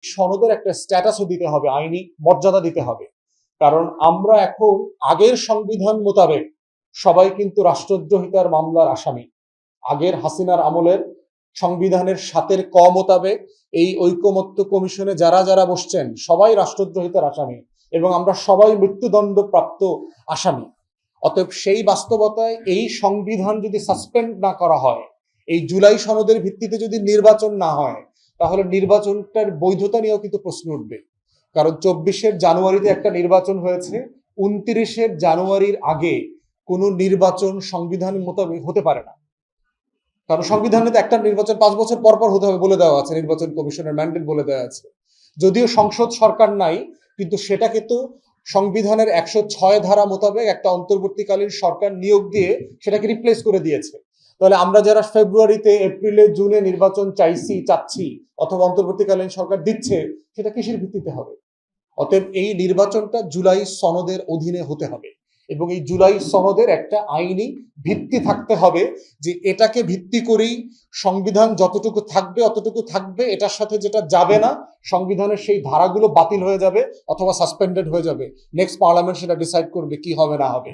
সনদের একটা স্ট্যাটাসও দিতে হবে, আইনি মর্যাদা দিতে হবে। কারণ আমরা এখন আগের সংবিধান মোতাবেক সবাই কিন্তু রাষ্ট্রদ্রোহিতার মামলার আসামি। আগের হাসিনার আমলের সংবিধানের ৭ ক মোতাবেক এই ঐকমত্য কমিশনে যারা যারা বসছেন সবাই রাষ্ট্রদ্রোহিতার আসামি এবং আমরা সবাই মৃত্যুদণ্ড প্রাপ্ত আসামি। অতএব সেই বাস্তবতায় এই সংবিধান যদি সাসপেন্ড না করা হয়, এই জুলাই সনদের ভিত্তিতে যদি নির্বাচন না হয়, তাহলে নির্বাচনটার বৈধতা নিয়েও কিন্তু প্রশ্ন উঠবে। কারণ ২৪ জানুয়ারিতে একটা নির্বাচন হয়েছে, ২৯ জানুয়ারির আগে কোনো নির্বাচন সংবিধান মোতাবেক হতে পারে না। কারণ সংবিধানে তো একটা নির্বাচন ৫ বছর পর পর হতে হবে বলে দেওয়া আছে, নির্বাচন কমিশনের ম্যান্ডেট বলে দেওয়া আছে। যদিও সংসদ সরকার নাই, কিন্তু সেটাকে তো সংবিধানের ১০৬ ধারা মোতাবেক একটা অন্তর্বর্তীকালীন সরকার নিয়োগ দিয়ে সেটাকে রিপ্লেস করে দিয়েছে। তাহলে আমরা যারা ফেব্রুয়ারিতে, এপ্রিলে, জুনে নির্বাচন চাচ্ছি অথবা অন্তর্বর্তীকালীন সরকার দিচ্ছে, সেটা কিসের ভিত্তিতে হবে? অতএব এই নির্বাচনটা জুলাই সনদের অধীনে হতে হবে এবং এই জুলাই সনদের একটা আইনি ভিত্তি থাকতে হবে যে এটাকে ভিত্তি করেই সংবিধান যতটুকু থাকবে অতটুকু থাকবে, এটার সাথে যেটা যাবে না সংবিধানের সেই ধারাগুলো বাতিল হয়ে যাবে অথবা সাসপেন্ডেড হয়ে যাবে। নেক্সট পার্লামেন্ট সেটা ডিসাইড করবে কি হবে না হবে।